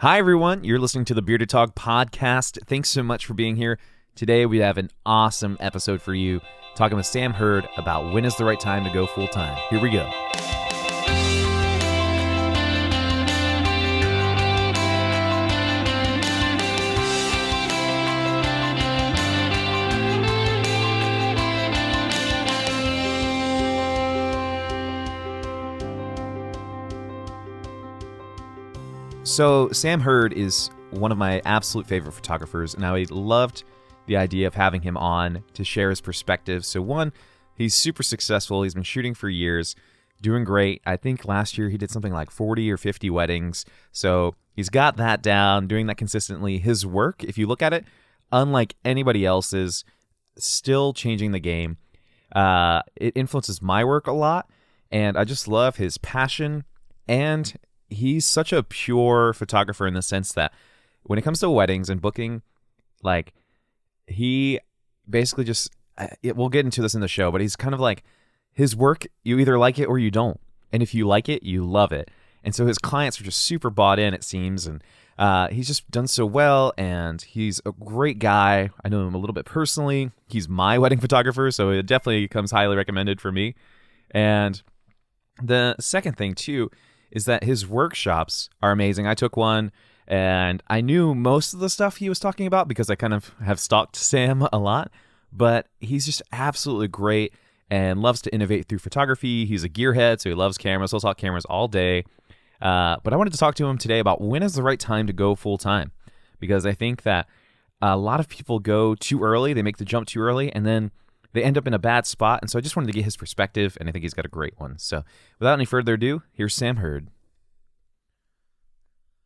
Hi, everyone. You're listening to the Bearded Tog podcast. Thanks so much for being here. Today, we have an awesome episode for you, talking with Sam Hurd about when is the right time to go full-time. Here we go. So Sam Hurd is one of my absolute favorite photographers, and I loved the idea of having him on to share his perspective. So one, he's super successful. He's been shooting for years, doing great. I think last year he did something like 40 or 50 weddings. So he's got that down, doing that consistently. His work, if you look at it, unlike anybody else's, still changing the game. It influences my work a lot, and I just love his passion, and he's such a pure photographer in the sense that when it comes to weddings and booking, like, he basically just, we'll get into this in the show, but he's kind of like, his work, you either like it or you don't. And if you like it, you love it. And so his clients are just super bought in, it seems. And he's just done so well, and he's a great guy. I know him a little bit personally. He's my wedding photographer, so it definitely comes highly recommended for me. And the second thing, too, is that his workshops are amazing. I took one, and I knew most of the stuff he was talking about because I kind of have stalked Sam a lot, but he's just absolutely great and loves to innovate through photography. He's a gearhead, so he loves cameras. He'll talk cameras all day. But I wanted to talk to him today about when is the right time to go full-time, because I think that a lot of people go too early. They make the jump too early, and then they end up in a bad spot. And so I just wanted to get his perspective, and I think he's got a great one. So without any further ado, here's Sam Hurd.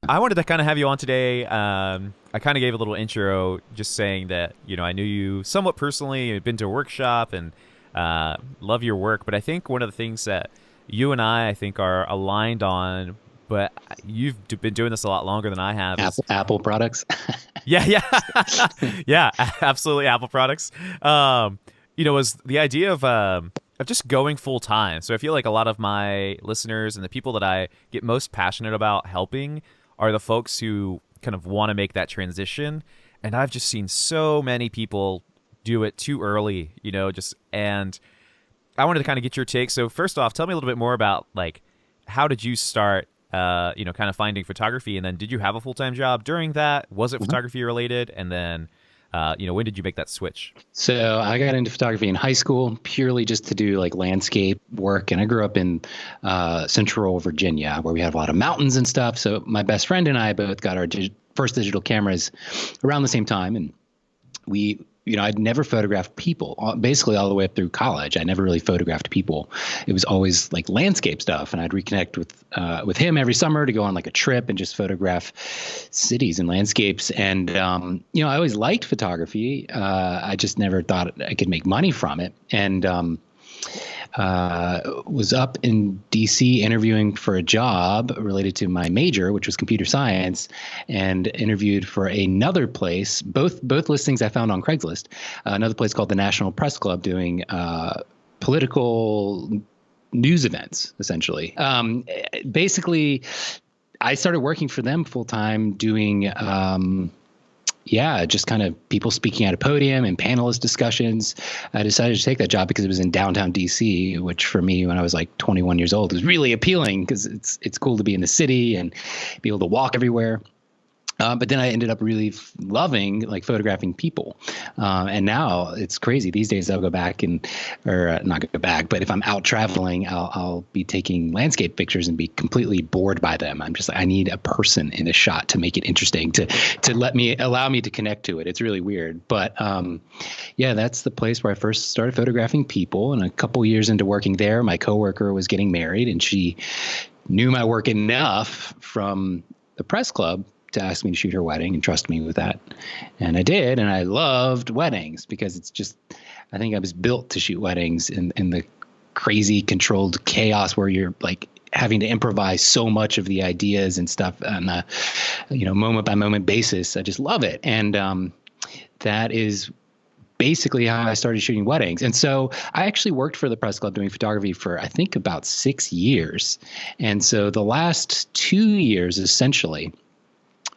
I wanted to kind of have you on today. I kind of gave a little intro just saying that, I knew you somewhat personally. You've been to a workshop and love your work. But I think one of the things that you and I think, are aligned on, but you've been doing this a lot longer than I have. Apple products. Yeah. Yeah, absolutely. Apple products. Was the idea of just going full time. So I feel like a lot of my listeners and the people that I get most passionate about helping are the folks who kind of want to make that transition. And I've just seen so many people do it too early, and I wanted to kind of get your take. So first off, tell me a little bit more about, like, how did you start, kind of finding photography? And then did you have a full-time job during that? Was it photography related? And then when did you make that switch? So I got into photography in high school purely just to do like landscape work. And I grew up in central Virginia, where we have a lot of mountains and stuff. So my best friend and I both got our first digital cameras around the same time. And I'd never photographed people, basically all the way up through college. I never really photographed people. It was always like landscape stuff. And I'd reconnect with him every summer to go on like a trip and just photograph cities and landscapes. And, I always liked photography. I just never thought I could make money from it. And was up in DC interviewing for a job related to my major, which was computer science, and interviewed for another place. Both listings I found on Craigslist. Another place called the National Press Club, doing political news events, essentially. Basically, I started working for them full time, doing just kind of people speaking at a podium and panelist discussions. I decided to take that job because it was in downtown DC, which for me, when I was like 21 years old, was really appealing because it's cool to be in the city and be able to walk everywhere. But then I ended up really loving like photographing people. And now it's crazy. These days I'll go back not go back, but if I'm out traveling, I'll be taking landscape pictures and be completely bored by them. I'm just like, I need a person in the shot to make it interesting, to allow me to connect to it. It's really weird. But that's the place where I first started photographing people. And a couple years into working there, my coworker was getting married, and she knew my work enough from the press club to ask me to shoot her wedding and trust me with that. And I did. And I loved weddings because it's just, I think I was built to shoot weddings in the crazy controlled chaos where you're like having to improvise so much of the ideas and stuff on a, moment by moment basis. I just love it. And that is basically how I started shooting weddings. And so I actually worked for the press club doing photography for, I think, about 6 years. And so the last 2 years, essentially,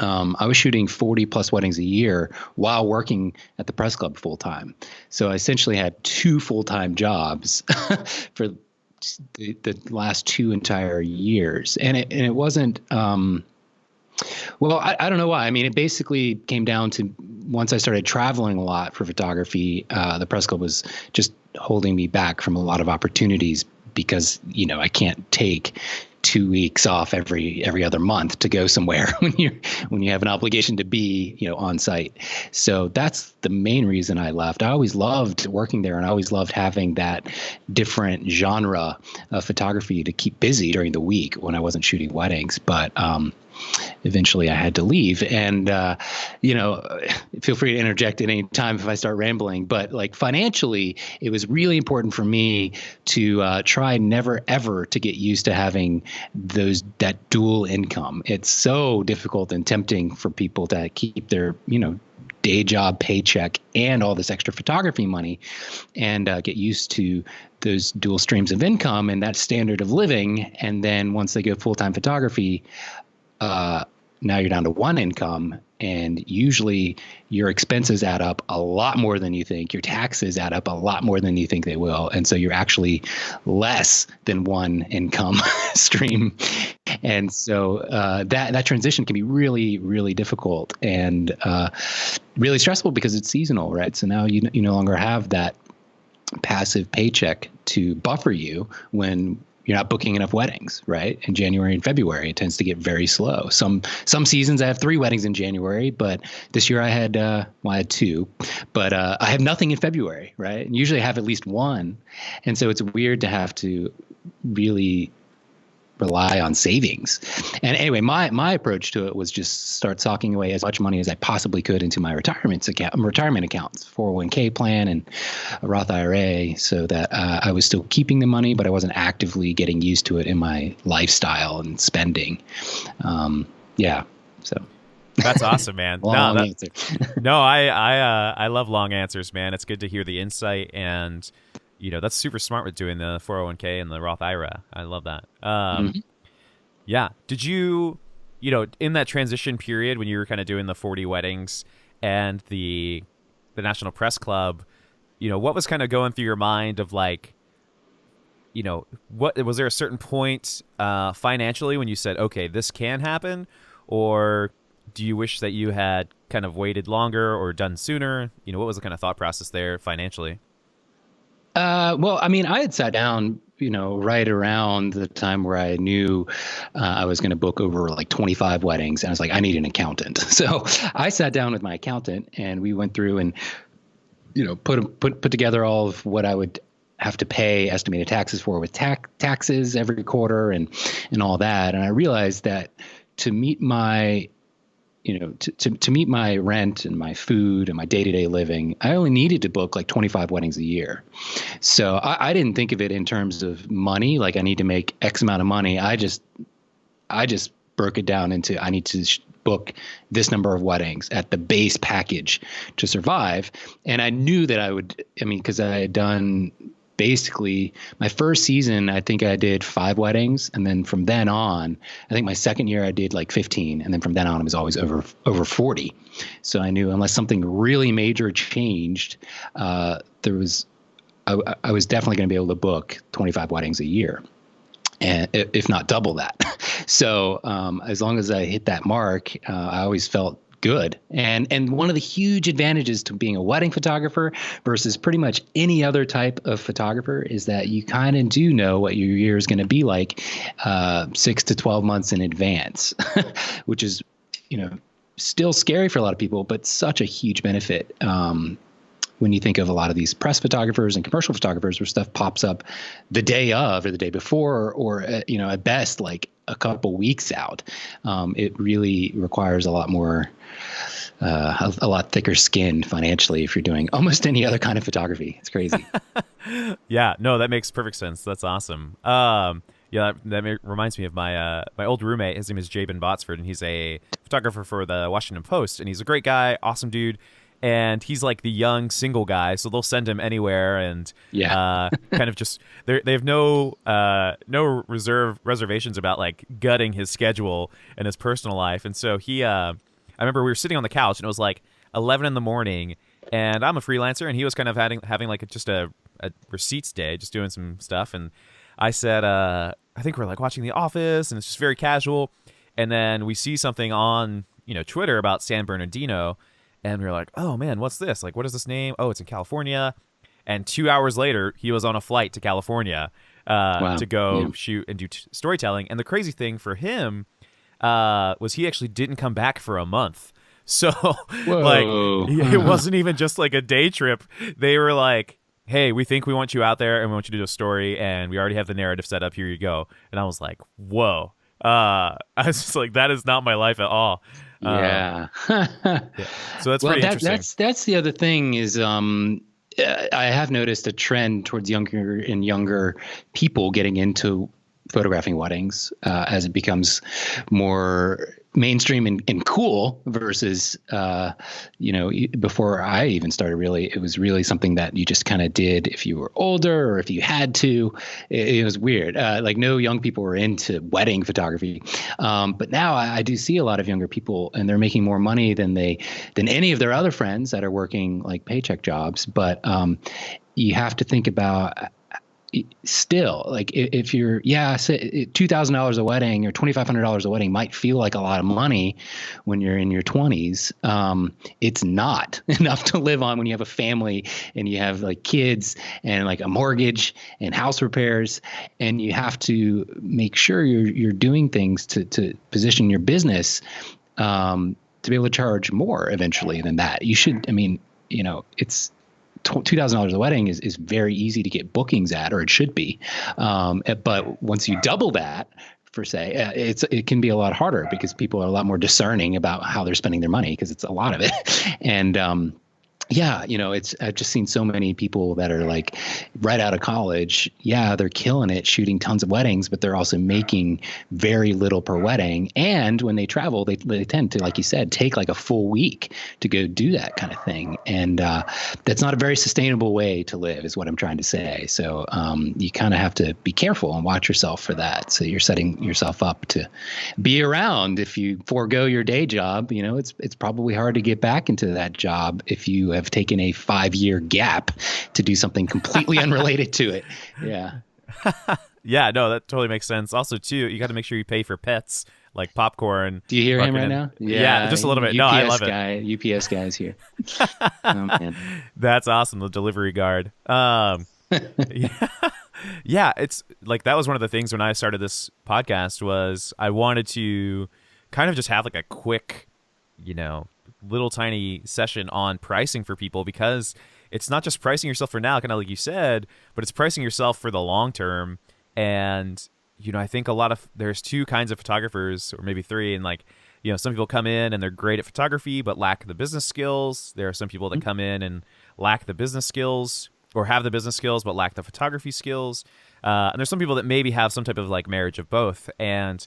I was shooting 40 plus weddings a year while working at the press club full time. So I essentially had two full-time jobs for the last 2 entire years. And it wasn't, well, I don't know why. I mean, it basically came down to once I started traveling a lot for photography, the press club was just holding me back from a lot of opportunities because, I can't take 2 weeks off every other month to go somewhere when you have an obligation to be, on site. So that's the main reason I left. I always loved working there, and I always loved having that different genre of photography to keep busy during the week when I wasn't shooting weddings. But eventually I had to leave, and feel free to interject at any time if I start rambling, but like financially, it was really important for me to try never ever to get used to having that dual income. It's so difficult and tempting for people to keep their day job paycheck and all this extra photography money, and get used to those dual streams of income and that standard of living. And then once they go full-time photography, now you're down to one income, and usually your expenses add up a lot more than you think. Your taxes add up a lot more than you think they will. And so you're actually less than one income stream. And so that transition can be really, really difficult and really stressful because it's seasonal, right? So now you no longer have that passive paycheck to buffer you when you're not booking enough weddings, right? In January and February, it tends to get very slow. Some seasons I have 3 weddings in January, but this year I had 2, but I have nothing in February, right? And usually I have at least 1. And so it's weird to have to really rely on savings. And anyway, my approach to it was just start socking away as much money as I possibly could into my retirement accounts, 401k plan and a Roth IRA, so that I was still keeping the money, but I wasn't actively getting used to it in my lifestyle and spending. So. That's awesome, man. Answer. No, I love long answers, man. It's good to hear the insight, and that's super smart with doing the 401k and the Roth IRA. I love that. Yeah. Did you, in that transition period when you were kind of doing the 40 weddings and the National Press Club, what was kind of going through your mind of like, what was there a certain point financially when you said, okay, this can happen? Or do you wish that you had kind of waited longer or done sooner? What was the kind of thought process there financially? Well, I mean, I had sat down, right around the time where I knew I was going to book over like 25 weddings. And I was like, I need an accountant. So I sat down with my accountant, and we went through and, put together all of what I would have to pay estimated taxes for with taxes every quarter and all that. And I realized that to meet my to meet my rent and my food and my day-to-day living, I only needed to book like 25 weddings a year. So I didn't think of it in terms of money, like I need to make X amount of money. I just broke it down into I need to book this number of weddings at the base package to survive. And I knew that because I had done basically my first season, I think I did 5 weddings. And then from then on, I think my second year I did like 15. And then from then on, it was always over 40. So I knew unless something really major changed, I was definitely going to be able to book 25 weddings a year, and if not double that. So as long as I hit that mark, I always felt good. And one of the huge advantages to being a wedding photographer versus pretty much any other type of photographer is that you kind of do know what your year is going to be like 6 to 12 months in advance, which is, still scary for a lot of people, but such a huge benefit. When you think of a lot of these press photographers and commercial photographers where stuff pops up the day of or the day before, or at best, like a couple weeks out, it really requires a lot more, a lot thicker skin financially if you're doing almost any other kind of photography. It's crazy. Yeah, no, that makes perfect sense. That's awesome. Yeah, that reminds me of my old roommate. His name is Jabin Botsford, and he's a photographer for the Washington Post, and he's a great guy, awesome dude. And he's like the young single guy, so they'll send him anywhere, and kind of just they have no reservations about like gutting his schedule and his personal life. And so he I remember we were sitting on the couch and it was like 11 in the morning, and I'm a freelancer, and he was kind of having like just a receipts day, just doing some stuff. And I said, I think we're like watching The Office, and it's just very casual. And then we see something on, Twitter about San Bernardino, and we were like, oh man, what's this? Like, what is this name? Oh, it's in California. And 2 hours later, he was on a flight to California to go shoot and do storytelling. And the crazy thing for him was he actually didn't come back for a month. So like it wasn't even just like a day trip. They were like, hey, we think we want you out there and we want you to do a story, and we already have the narrative set up. Here you go. And I was like, whoa. I was just like, that is not my life at all. Yeah. So that's pretty interesting. That's the other thing is I have noticed a trend towards younger and younger people getting into photographing weddings as it becomes more mainstream and cool versus, before I even started, really, it was really something that you just kind of did if you were older or if you had to. It was weird. Like no young people were into wedding photography. But now I do see a lot of younger people, and they're making more money than any of their other friends that are working like paycheck jobs. But you have to think about still, like if you're say $2,000 a wedding or $2,500 a wedding might feel like a lot of money when you're in your 20s. It's not enough to live on when you have a family and you have like kids and like a mortgage and house repairs, and you have to make sure you're doing things to position your business to be able to charge more eventually than that. You should, it's $2,000 a wedding is very easy to get bookings at, or it should be. But once you double that, per se, it can be a lot harder because people are a lot more discerning about how they're spending their money because it's a lot of it. And I've just seen so many people that are like right out of college. Yeah, they're killing it shooting tons of weddings, but they're also making very little per wedding. And when they travel, they tend to, like you said, take like a full week to go do that kind of thing. And that's not a very sustainable way to live, is what I'm trying to say. So you kind of have to be careful and watch yourself for that. So you're setting yourself up to be around. If you forego your day job, it's probably hard to get back into that job if you have taken a 5-year gap to do something completely unrelated to it. Yeah. Yeah, no, that totally makes sense. Also, too, you got to make sure you pay for pets like popcorn. Do you hear him right now? Yeah, just a little bit. UPS no, I love it. UPS guy's here. Oh, man. That's awesome. The delivery guard. Yeah, it's like that was one of the things when I started this podcast was I wanted to kind of just have like a quick, little tiny session on pricing for people, because it's not just pricing yourself for now, kind of like you said, but it's pricing yourself for the long term. And, I think there's two kinds of photographers, or maybe three. And like, some people come in and they're great at photography, but lack the business skills. There are some people that come in and lack the business skills, or have the business skills, but lack the photography skills. And there's some people that maybe have some type of like marriage of both. And,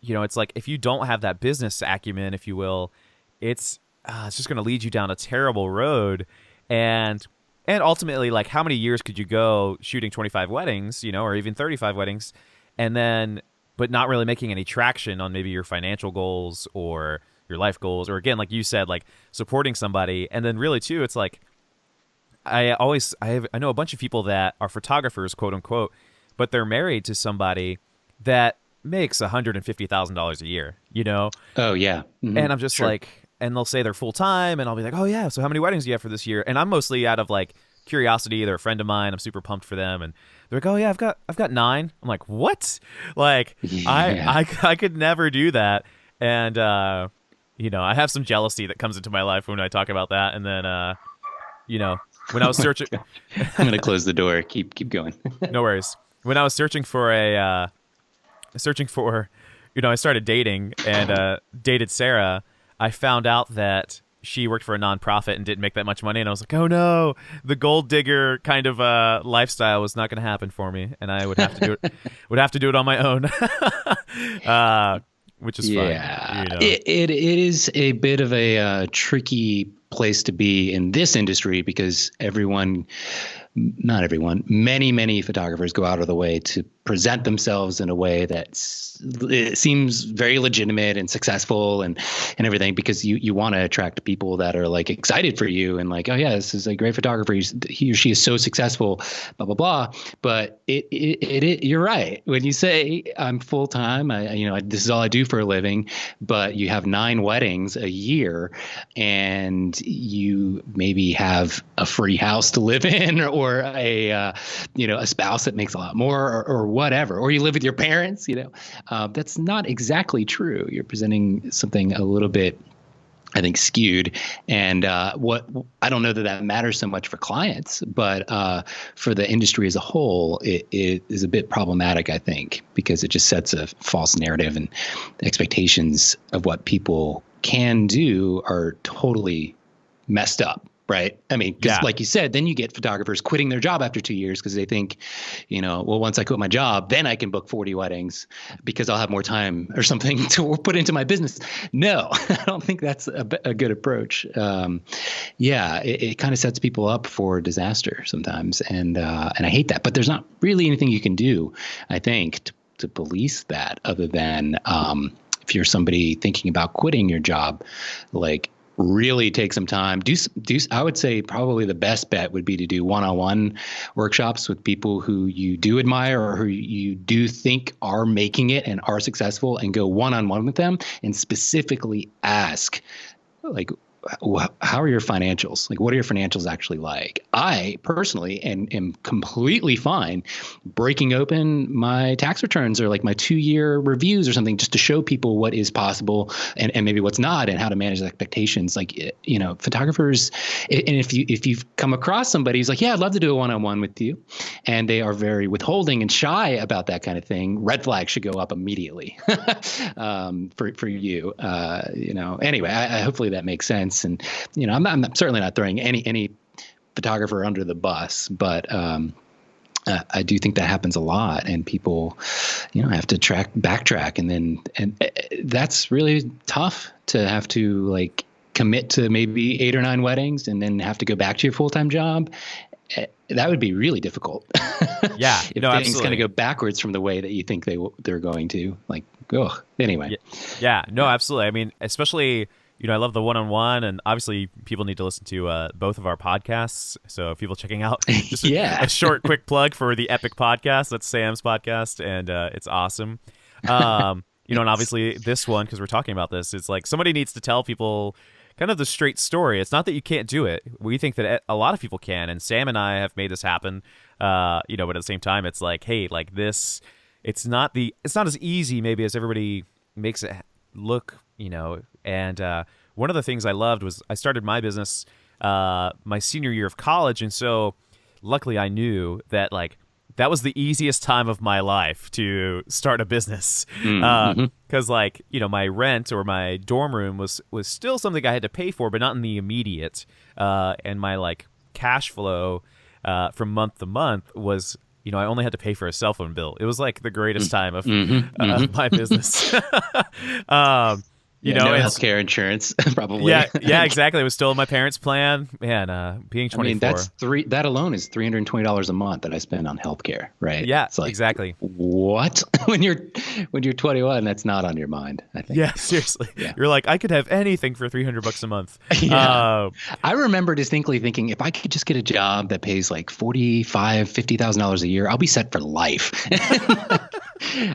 it's like if you don't have that business acumen, if you will, it's just going to lead you down a terrible road. And ultimately, like, how many years could you go shooting 25 weddings, or even 35 weddings, and then but not really making any traction on maybe your financial goals or your life goals, or again, like you said, like supporting somebody. And then really too, it's like I know a bunch of people that are photographers, quote unquote, but they're married to somebody that makes $150,000 a year, Oh yeah. Mm-hmm. And I'm just like, and they'll say they're full time, and I'll be like, oh yeah, so how many weddings do you have for this year? And I'm mostly out of like curiosity. They're a friend of mine. I'm super pumped for them, and they're like, oh yeah, I've got 9. I'm like, what? Like, yeah. I could never do that. And I have some jealousy that comes into my life when I talk about that. And then when I was searching, I'm gonna close the door. Keep going. No worries. When I was searching for I started dating and dated Sarah. I found out that she worked for a nonprofit and didn't make that much money, and I was like, oh no, the gold digger kind of lifestyle was not going to happen for me, and I would have to do it. Would have to do it on my own, which is fine. It is a bit of a tricky place to be in this industry, because not everyone, many photographers go out of the way to present themselves in a way that it seems very legitimate and successful and everything, because you want to attract people that are like excited for you and like, oh yeah, this is a great photographer. He or she is so successful, blah, blah, blah. But you're right. When you say I'm full time, this is all I do for a living, but you have 9 weddings a year and you maybe have a free house to live in or a spouse that makes a lot more or whatever, or you live with your parents, that's not exactly true. You're presenting something a little bit, I think, skewed. And what I don't know that matters so much for clients, but for the industry as a whole, it is a bit problematic, I think, because it just sets a false narrative, and expectations of what people can do are totally messed up. Right. I mean, because like you said, then you get photographers quitting their job after 2 years because they think, well, once I quit my job, then I can book 40 weddings because I'll have more time or something to put into my business. No, I don't think that's a good approach. It kind of sets people up for disaster sometimes. And I hate that. But there's not really anything you can do, I think, to police that other than if you're somebody thinking about quitting your job, like, really take some time. I would say probably the best bet would be to do one-on-one workshops with people who you do admire or who you do think are making it and are successful, and go one-on-one with them and specifically ask, like, how are your financials? Like, what are your financials actually like? I personally am completely fine breaking open my tax returns or like my 2-year reviews or something, just to show people what is possible and maybe what's not, and how to manage expectations. Like, photographers, and if you've come across somebody who's like, yeah, I'd love to do a one-on-one with you, and they are very withholding and shy about that kind of thing, red flags should go up immediately for you. Anyway, hopefully that makes sense. And, I'm certainly not throwing any photographer under the bus, but I do think that happens a lot, and people, have to backtrack. And that's really tough to have to like commit to maybe 8 or 9 weddings and then have to go back to your full-time job. That would be really difficult. Yeah. If things kind of go backwards from the way that you think they're going to, like, anyway. Yeah. No, absolutely. I mean, especially, I love the one-on-one, and obviously people need to listen to both of our podcasts. So if people checking out just a short, quick plug for the Epic podcast, that's Sam's podcast, and it's awesome. And obviously this one, because we're talking about this, it's like somebody needs to tell people kind of the straight story. It's not that you can't do it. We think that a lot of people can, and Sam and I have made this happen. But at the same time, it's like, hey, like this, it's not as easy maybe as everybody makes it look, And one of the things I loved was I started my business my senior year of college, and so luckily I knew that like that was the easiest time of my life to start a business, because my rent or my dorm room was still something I had to pay for, but not in the immediate, and my like cash flow from month to month was, I only had to pay for a cell phone bill. It was like the greatest time of my business. No healthcare insurance, probably. Yeah, exactly. It was still in my parents' plan. Man, being 24. I mean, that alone is $320 a month that I spend on healthcare, right? Yeah, it's like, exactly. What? when you're 21, that's not on your mind, I think. Yeah, seriously. Yeah. You're like, I could have anything for $300 a month. Yeah. I remember distinctly thinking, if I could just get a job that pays like $50,000 a year, I'll be set for life.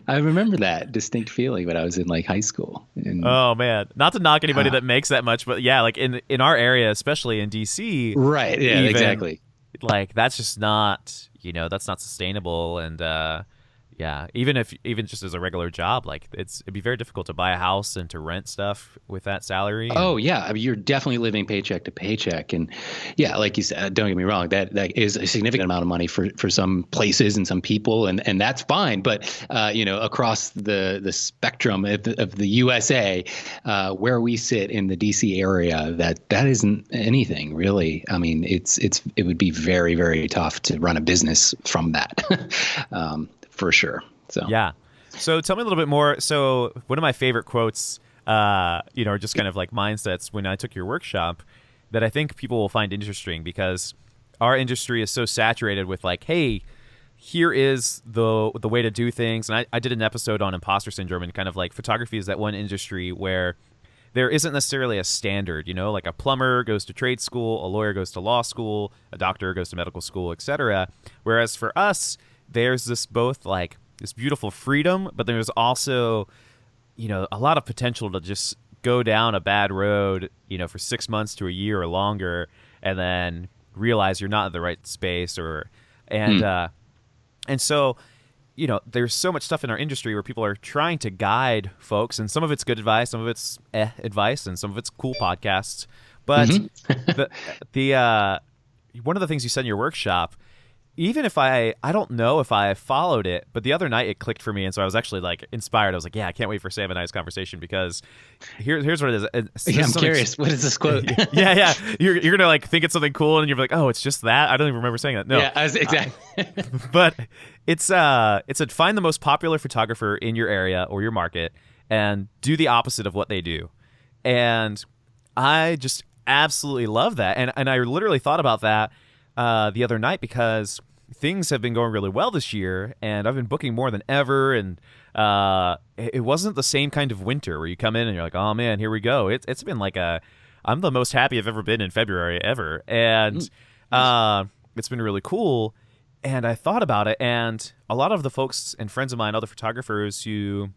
I remember that distinct feeling when I was in like high school. And, oh man, not to knock anybody that makes that much, but yeah, like in our area, especially in DC, right? Yeah, exactly. Like that's just not, that's not sustainable, and yeah, even just as a regular job, like it'd be very difficult to buy a house and to rent stuff with that salary. Oh yeah, I mean, you're definitely living paycheck to paycheck, and yeah, like you said, don't get me wrong, that is a significant amount of money for some places and some people, and that's fine. But across the spectrum of the USA, where we sit in the DC area, that isn't anything really. I mean, it would be very, very tough to run a business from that. For sure. So yeah. So tell me a little bit more. So one of my favorite quotes, are just kind of like mindsets when I took your workshop that I think people will find interesting, because our industry is so saturated with like, hey, here is the way to do things. And I did an episode on imposter syndrome, and kind of like photography is that one industry where there isn't necessarily a standard, like a plumber goes to trade school, a lawyer goes to law school, a doctor goes to medical school, etc. Whereas for us, there's this both like this beautiful freedom, but there's also, a lot of potential to just go down a bad road, for 6 months to a year or longer, and then realize you're not in the right space and so, there's so much stuff in our industry where people are trying to guide folks, and some of it's good advice, some of it's advice, and some of it's cool podcasts. But the one of the things you said in your workshop, even if I don't know if I followed it, but the other night it clicked for me, and so I was actually like inspired. I was like, yeah, I can't wait for Sam and I's conversation, because here's what it is. Yeah, I'm curious. What is this quote? yeah. You're gonna like think it's something cool, and you're like, oh, it's just that. I don't even remember saying that. No, yeah, exactly. But it's a find the most popular photographer in your area or your market, and do the opposite of what they do. And I just absolutely love that, and I literally thought about that the other night, because things have been going really well this year, and I've been booking more than ever, and it wasn't the same kind of winter where you come in and you're like, oh man, here we go. It's been like I'm the most happy I've ever been in February ever, and it's been really cool. And I thought about it, and a lot of the folks and friends of mine, other photographers who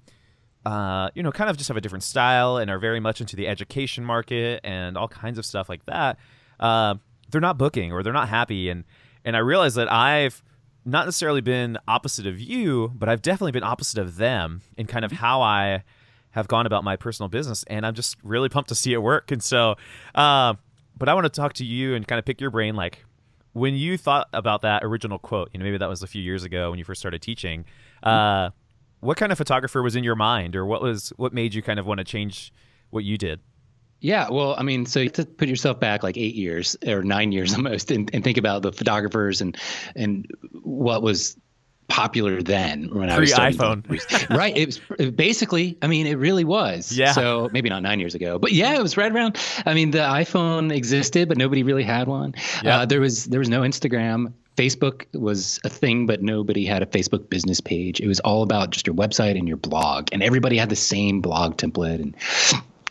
kind of just have a different style and are very much into the education market and all kinds of stuff like that, they're not booking, or they're not happy. And I realized that I've not necessarily been opposite of you, but I've definitely been opposite of them in kind of how I have gone about my personal business. And I'm just really pumped to see it work. And so, but I want to talk to you and kind of pick your brain. Like, when you thought about that original quote, maybe that was a few years ago when you first started teaching, what kind of photographer was in your mind, or what made you kind of want to change what you did? Yeah, well, I mean, so you have to put yourself back like 8 years or 9 years almost, and think about the photographers and what was popular then when I was starting. Pre-iPhone. Right. It was basically, I mean, it really was. Yeah. So maybe not 9 years ago, but yeah, it was right around. I mean, the iPhone existed, but nobody really had one. Yep. There was no Instagram. Facebook was a thing, but nobody had a Facebook business page. It was all about just your website and your blog, and everybody had the same blog template. And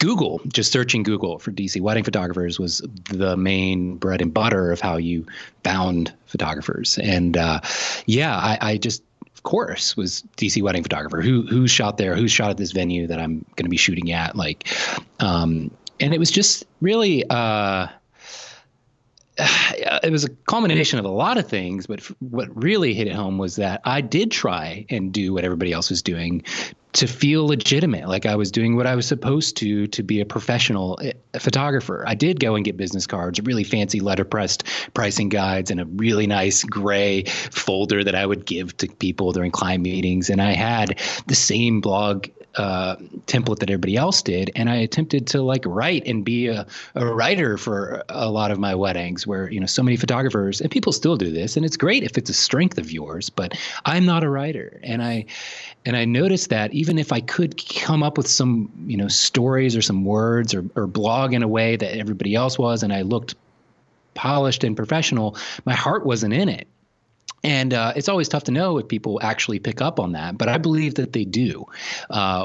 Google, just searching Google for DC wedding photographers was the main bread and butter of how you found photographers. And I just, of course, was DC wedding photographer. Who shot there? Who shot at this venue that I'm going to be shooting at? And it was just really it was a culmination of a lot of things, but what really hit it home was that I did try and do what everybody else was doing to feel legitimate, like I was doing what I was supposed to be a professional photographer. I did go and get business cards, really fancy letterpressed pricing guides, and a really nice gray folder that I would give to people during client meetings. And I had the same blog template that everybody else did, and I attempted to write and be a writer for a lot of my weddings, where so many photographers, and people still do this, and it's great if it's a strength of yours, but I'm not a writer. And I noticed that even if I could come up with some stories or some words or blog in a way that everybody else was, and I looked polished and professional, my heart wasn't in it. And it's always tough to know if people actually pick up on that, but I believe that they do.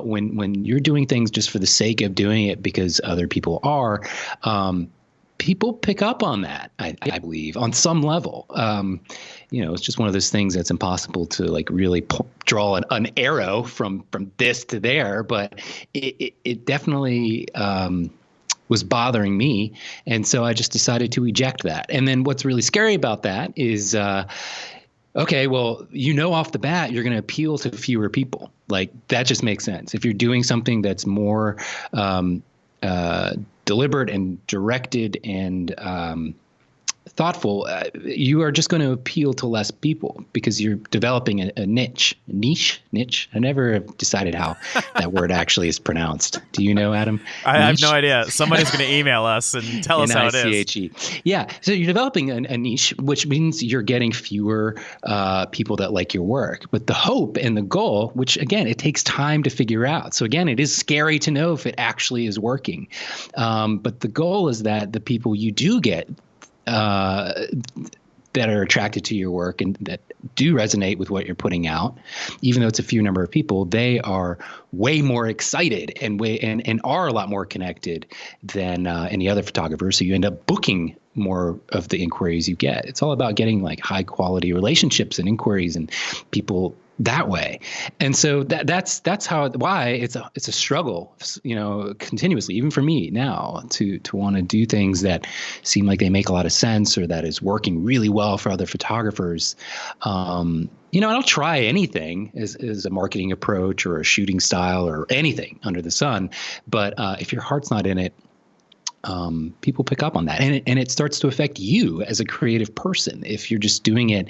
When you're doing things just for the sake of doing it because other people are, people pick up on that. I believe on some level. It's just one of those things that's impossible to really draw an arrow from this to there, but it definitely was bothering me. And so I just decided to eject that. And then what's really scary about that is, okay, well, off the bat, you're going to appeal to fewer people. That just makes sense. If you're doing something that's more deliberate and directed and thoughtful, you are just going to appeal to less people because you're developing a niche. I never decided how that word actually is pronounced. Do you know, Adam? I have no idea. Somebody's going to email us and tell us how it is. Yeah. So you're developing a niche, which means you're getting fewer people that like your work. But the hope and the goal, which again, it takes time to figure out. So again, it is scary to know if it actually is working. But the goal is that the people you do get that are attracted to your work and that do resonate with what you're putting out, even though it's a few number of people, they are way more excited and are a lot more connected than any other photographer. So you end up booking more of the inquiries you get. It's all about getting like high quality relationships and inquiries and people that way. And so that's why it's a struggle, continuously, even for me now, to want to do things that seem like they make a lot of sense or that is working really well for other photographers. I'll try anything as a marketing approach or a shooting style or anything under the sun. But if your heart's not in it, people pick up on that, and it starts to affect you as a creative person if you're just doing it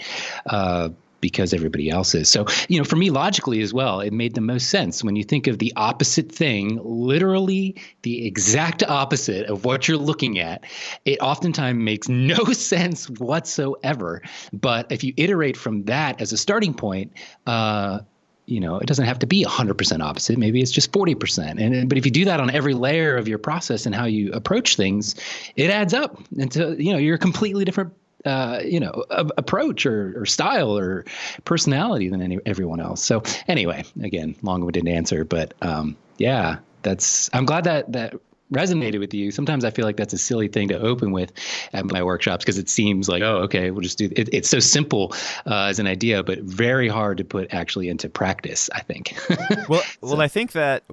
because everybody else is. So, for me, logically as well, it made the most sense when you think of the opposite thing, literally the exact opposite of what you're looking at. It oftentimes makes no sense whatsoever. But if you iterate from that as a starting point, it doesn't have to be 100% opposite. Maybe it's just 40%. But if you do that on every layer of your process and how you approach things, it adds up until, you're a completely different approach or style or personality than everyone else. So anyway, again, long-winded answer, but I'm glad that resonated with you. Sometimes I feel like that's a silly thing to open with at my workshops because it seems like, oh, okay, we'll just do it. It's so simple as an idea, but very hard to put actually into practice, I think. Well, I think that,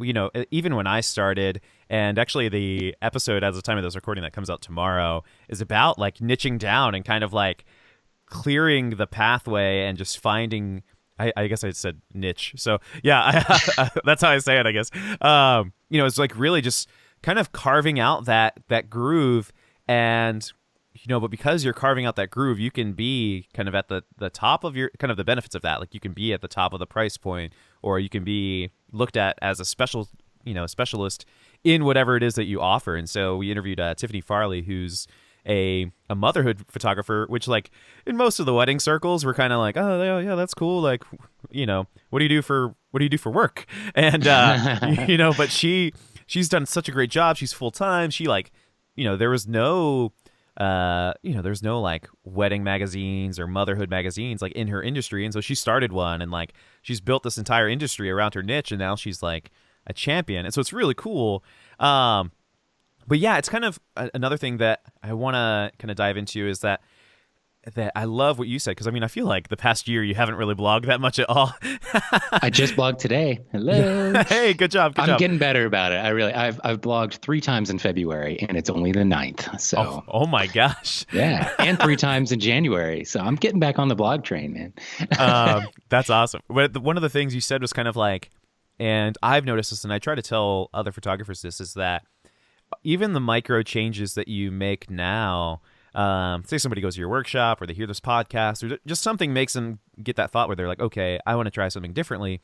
even when I started, and actually the episode as the time of this recording that comes out tomorrow is about like niching down and kind of like clearing the pathway and just finding, I guess I said niche. So yeah, that's how I say it, I guess. It's like really just kind of carving out that groove, and but because you're carving out that groove, you can be kind of at the top of your kind of the benefits of that. Like you can be at the top of the price point, or you can be looked at as a specialist in whatever it is that you offer. And so we interviewed Tiffany Farley, who's a motherhood photographer, which like in most of the wedding circles we're kind of like, oh yeah, that's cool, like what do you do for work? And but she's done such a great job. She's full time. She there was no there's no like wedding magazines or motherhood magazines like in her industry, and so she started one, and like she's built this entire industry around her niche, and now she's like a champion. And so it's really cool. But yeah, it's kind of another thing that I want to kind of dive into is that I love what you said, because I feel like the past year you haven't really blogged that much at all. I just blogged today. Hello. Hey, good job. I'm getting better about it. I've blogged 3 times in February, and it's only the 9th. So oh my gosh. Yeah, and 3 times in January. So I'm getting back on the blog train, man. That's awesome. But one of the things you said was kind of like, and I've noticed this, and I try to tell other photographers this, is that even the micro changes that you make now, say somebody goes to your workshop or they hear this podcast or just something makes them get that thought where they're like, okay, I want to try something differently.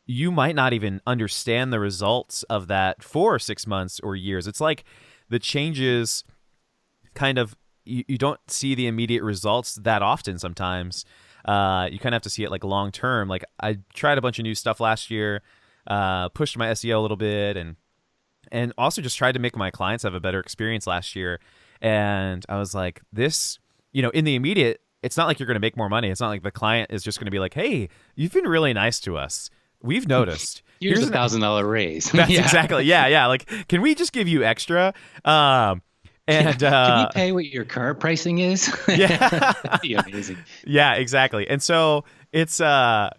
You might not even understand the results of that for 6 months or years. It's like the changes kind of, you don't see the immediate results that often sometimes. You kind of have to see it like long term. Like I tried a bunch of new stuff last year, pushed my SEO a little bit, and also just tried to make my clients have a better experience last year. And I was like, this, in the immediate, it's not like you're going to make more money. It's not like the client is just going to be like, hey, you've been really nice to us. We've noticed. Here's a $1,000 raise. That's exactly. Yeah. Like, can we just give you extra? And can you pay what your current pricing is? Yeah. That'd be amazing. Yeah, exactly. And so it's, so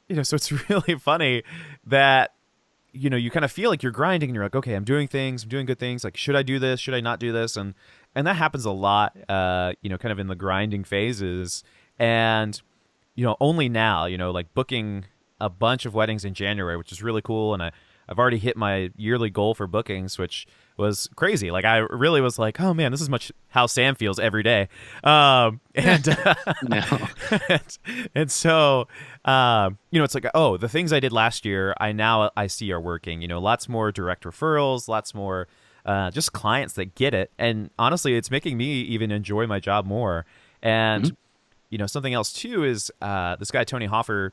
it's really funny that, you kind of feel like you're grinding and you're like, okay, I'm doing good things. Like, should I do this? Should I not do this? And that happens a lot, kind of in the grinding phases. And, only now, like booking a bunch of weddings in January, which is really cool. And I've already hit my yearly goal for bookings, which was crazy. Like I really was like, oh man, this is much how Sam feels every day. And so, it's like, oh, the things I did last year, I see are working, lots more direct referrals, lots more, just clients that get it. And honestly, it's making me even enjoy my job more. And, something else too is, this guy, Tony Hoffer,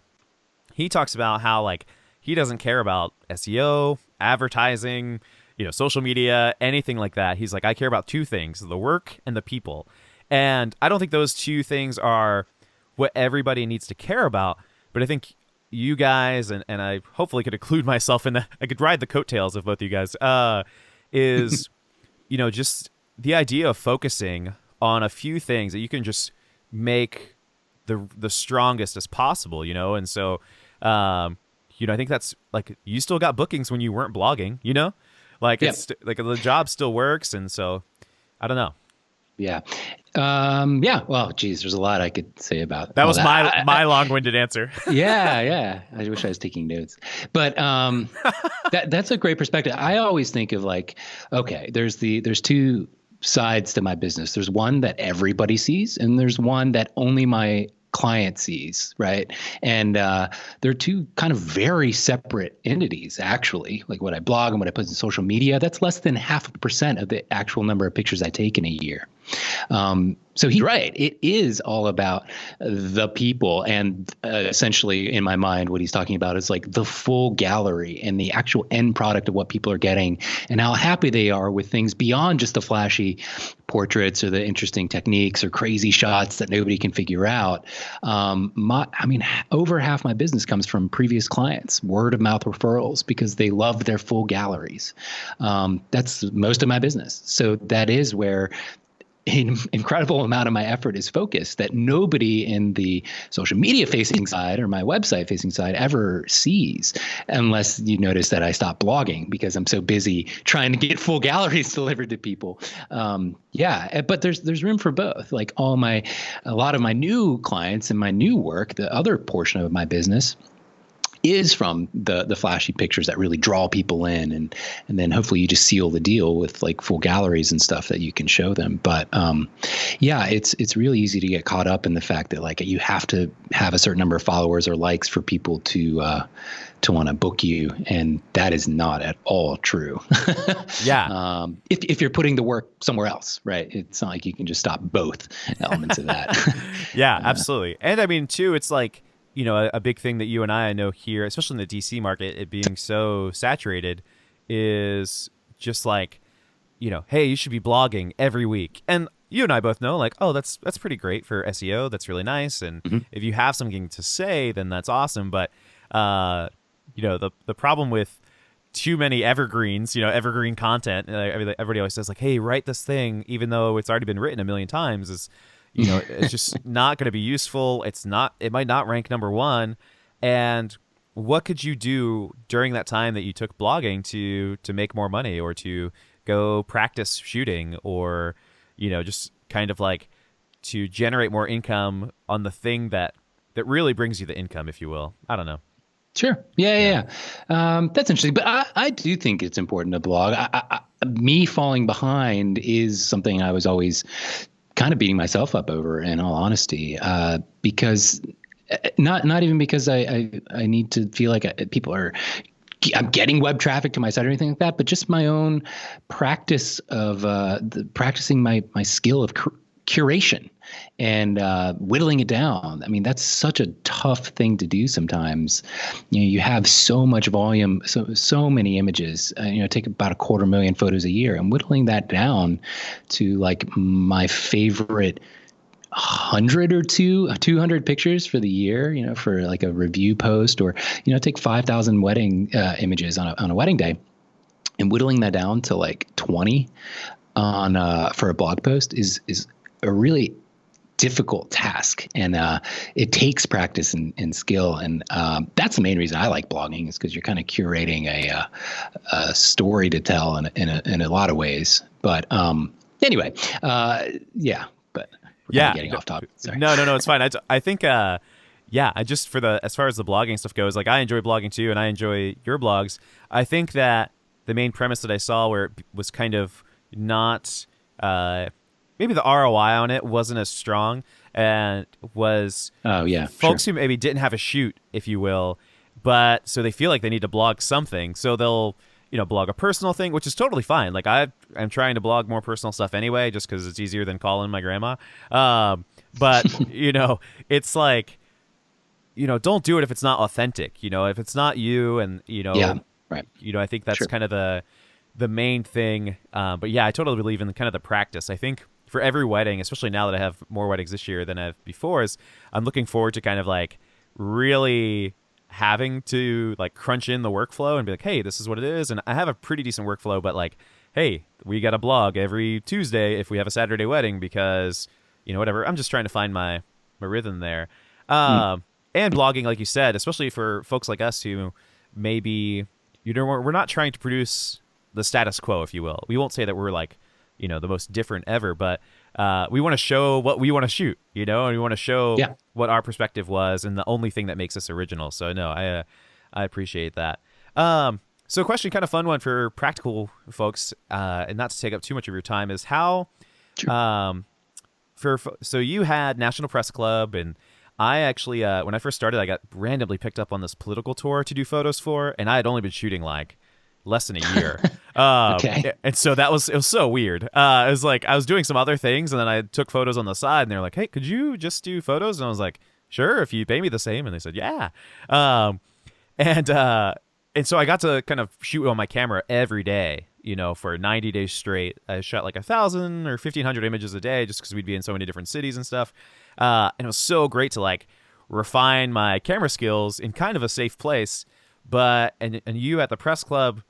he talks about how like, he doesn't care about SEO, advertising, social media, anything like that. He's like, I care about 2 things, the work and the people. And I don't think those 2 things are what everybody needs to care about. But I think you guys, and I hopefully could include myself in that, I could ride the coattails of both of you guys, is, just the idea of focusing on a few things that you can just make the strongest as possible, and so, I think that's like, you still got bookings when you weren't blogging, like it's like the job still works. And so I don't know. Yeah. Well, geez, there's a lot I could say about that. Was my long-winded answer. Yeah. I wish I was taking notes, but that's a great perspective. I always think of like, okay, there's two sides to my business. There's one that everybody sees, and there's one that only my client sees, right? And they're two kind of very separate entities, actually. Like what I blog and what I put in social media, that's less than 0.5% of the actual number of pictures I take in a year. So he's right. It is all about the people, and essentially, in my mind, what he's talking about is like the full gallery and the actual end product of what people are getting, and how happy they are with things beyond just the flashy portraits or the interesting techniques or crazy shots that nobody can figure out. Over half my business comes from previous clients, word of mouth referrals, because they love their full galleries. That's most of my business. So that is where an incredible amount of my effort is focused, that nobody in the social media facing side or my website facing side ever sees, unless you notice that I stopped blogging because I'm so busy trying to get full galleries delivered to people. But there's room for both. Like a lot of my new clients and my new work, the other portion of my business is from the flashy pictures that really draw people in, and then hopefully you just seal the deal with like full galleries and stuff that you can show them. But it's really easy to get caught up in the fact that like you have to have a certain number of followers or likes for people to want to book you, and that is not at all true. Yeah. If you're putting the work somewhere else, right? It's not like you can just stop both elements of that. Yeah, absolutely. And I mean too, it's like, a big thing that you and I know here, especially in the DC market, it being so saturated, is just like, hey, you should be blogging every week. And you and I both know, like, oh, that's pretty great for SEO. That's really nice. And if you have something to say, then that's awesome. But, the problem with too many evergreens, evergreen content, everybody always says like, hey, write this thing, even though it's already been written a million times, is it's just not going to be useful. It might not rank number one. And what could you do during that time that you took blogging to make more money, or to go practice shooting, or, just kind of like to generate more income on the thing that really brings you the income, if you will? I don't know. Sure. Yeah. That's interesting. But I do think it's important to blog. Me falling behind is something I was always kind of beating myself up over, in all honesty, because not even because I need to feel like I'm getting web traffic to my site or anything like that, but just my own practice of practicing my skill of curation and whittling it down. I mean, that's such a tough thing to do sometimes. You have so much volume, so many images, take about 250,000 photos a year, and whittling that down to like my favorite 100 or 200 pictures for the year, for like a review post, or, take 5,000 wedding images on a wedding day, and whittling that down to like 20 for a blog post is a really difficult task, and it takes practice and skill, and that's the main reason I like blogging, is because you're kind of curating a story to tell in a lot of ways. But anyway, but we're kind of getting off topic. Sorry. No, it's fine. I think I just, as far as the blogging stuff goes, like I enjoy blogging too, and I enjoy your blogs. I think that the main premise that I saw, where it was kind of not maybe the ROI on it wasn't as strong, and was folks who maybe didn't have a shoot, if you will, but so they feel like they need to blog something, so they'll blog a personal thing, which is totally fine. Like I'm trying to blog more personal stuff anyway, just because it's easier than calling my grandma. But it's like, don't do it if it's not authentic. If it's not you, and right. I think that's kind of the main thing. But yeah, I totally believe in kind of the practice. I think for every wedding, especially now that I have more weddings this year than I have before, is I'm looking forward to kind of like really having to like crunch in the workflow and be like, hey, this is what it is. And I have a pretty decent workflow, but like, hey, we got a blog every Tuesday if we have a Saturday wedding because, whatever. I'm just trying to find my rhythm there. And blogging, like you said, especially for folks like us who maybe, we're not trying to produce the status quo, if you will. We won't say that we're like, the most different ever, but we want to show what we want to shoot, and we want to show what our perspective was and the only thing that makes us original. So no, I appreciate that. So a question, kind of fun one for practical folks, and not to take up too much of your time, is how, so you had National Press Club, and I actually, when I first started, I got randomly picked up on this political tour to do photos for, and I had only been shooting like less than a year. Okay. And so it was so weird. It was like, I was doing some other things, and then I took photos on the side, and they're like, hey, could you just do photos? And I was like, sure, if you pay me the same. And they said, yeah. And so I got to kind of shoot on my camera every day, for 90 days straight. I shot like 1,000 or 1,500 images a day just because we'd be in so many different cities and stuff. And it was so great to like refine my camera skills in kind of a safe place. But, and you at the press club,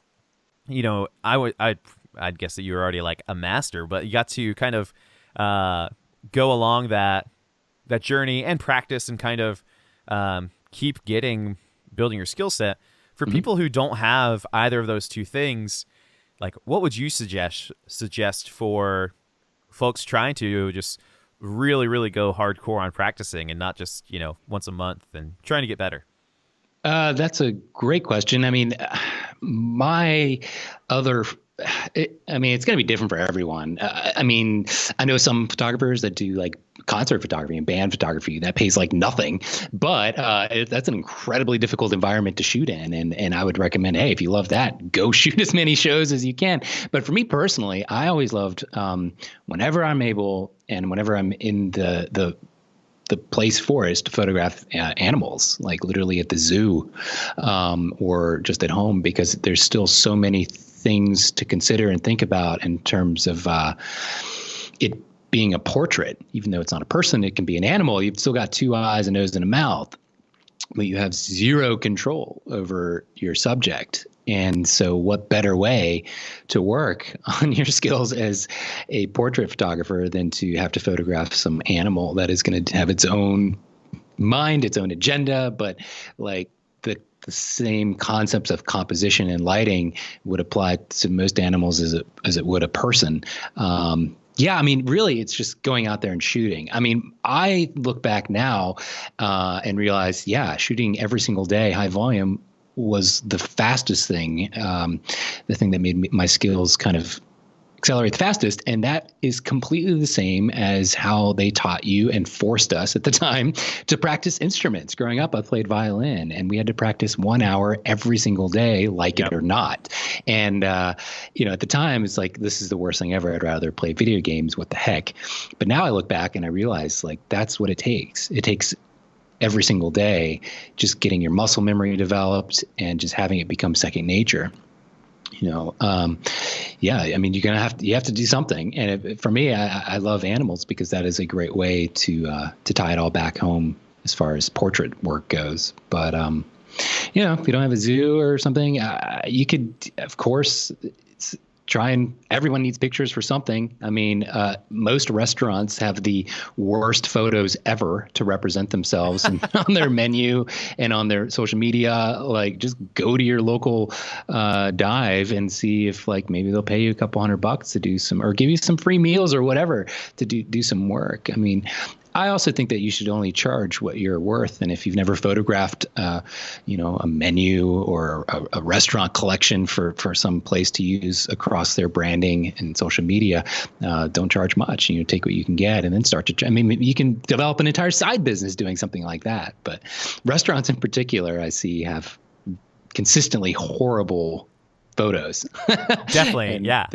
I'd guess that you were already like a master, but you got to kind of go along that journey and practice and kind of keep building your skill set. For people who don't have either of those two things, like what would you suggest for folks trying to just really, really go hardcore on practicing and not just, once a month and trying to get better? That's a great question. I mean, it's going to be different for everyone. I know some photographers that do like concert photography and band photography that pays like nothing, but that's an incredibly difficult environment to shoot in. And I would recommend, hey, if you love that, go shoot as many shows as you can. But for me personally, I always loved whenever I'm able and whenever I'm in the place for is to photograph animals, like literally at the zoo or just at home, because there's still so many things to consider and think about in terms of it being a portrait. Even though it's not a person, it can be an animal. You've still got two eyes, a nose, and a mouth, but you have zero control over your subject. And so what better way to work on your skills as a portrait photographer than to have to photograph some animal that is going to have its own mind, its own agenda, but like the same concepts of composition and lighting would apply to most animals as it would a person. Really, it's just going out there and shooting. I mean, I look back now and realize, shooting every single day, high volume, was the fastest thing, the thing that made my skills kind of accelerate the fastest. And that is completely the same as how they taught you and forced us at the time to practice instruments. Growing up, I played violin, and we had to practice 1 hour every single day, like it or not. And, at the time, it's like, this is the worst thing ever. I'd rather play video games. What the heck? But now I look back and I realize, like, that's what it takes. It takes every single day, just getting your muscle memory developed and just having it become second nature. You have to do something. And for me, I love animals because that is a great way to tie it all back home as far as portrait work goes. But, if you don't have a zoo or something, you could, of course, everyone needs pictures for something. I mean, most restaurants have the worst photos ever to represent themselves and on their menu and on their social media. Like, just go to your local dive and see if like maybe they'll pay you a couple $100 to do some, or give you some free meals or whatever to do some work. I mean, I also think that you should only charge what you're worth. And if you've never photographed, a menu or a restaurant collection for some place to use across their branding and social media, don't charge much. Take what you can get and then start to. You can develop an entire side business doing something like that. But restaurants in particular, I see, have consistently horrible photos. Definitely. And Yeah.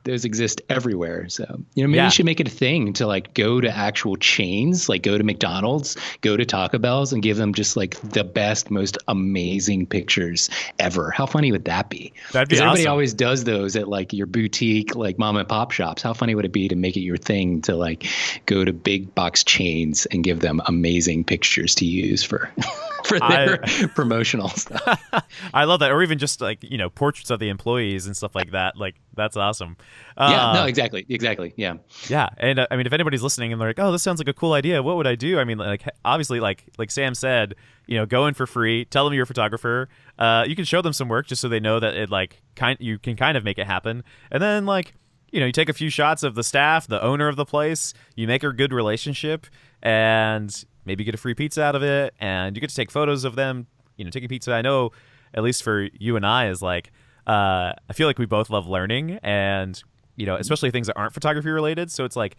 those exist everywhere. So, maybe Yeah. you should make it a thing to like go to actual chains, like go to McDonald's, go to Taco Bell's and give them just like the best, most amazing pictures ever. How funny would that be? That'd be Because everybody awesome. always does those at like your boutique, like mom and pop shops. How funny would it be to make it your thing to like go to big box chains and give them amazing pictures to use for for their promotional stuff? I love that. Or even just like, portraits of the employees and stuff like that. Like, that's awesome. Yeah, no, exactly. Yeah. Yeah. And I mean, if anybody's listening and they're like, oh, this sounds like a cool idea, what would I do? I mean, like, obviously, like Sam said, go in for free, tell them you're a photographer. You can show them some work just so they know that you can kind of make it happen. And then like, you take a few shots of the staff, the owner of the place, you make a good relationship, and maybe get a free pizza out of it, and you get to take photos of them, taking pizza. I know, at least for you and I, is like, I feel like we both love learning, and, especially things that aren't photography related. So it's like,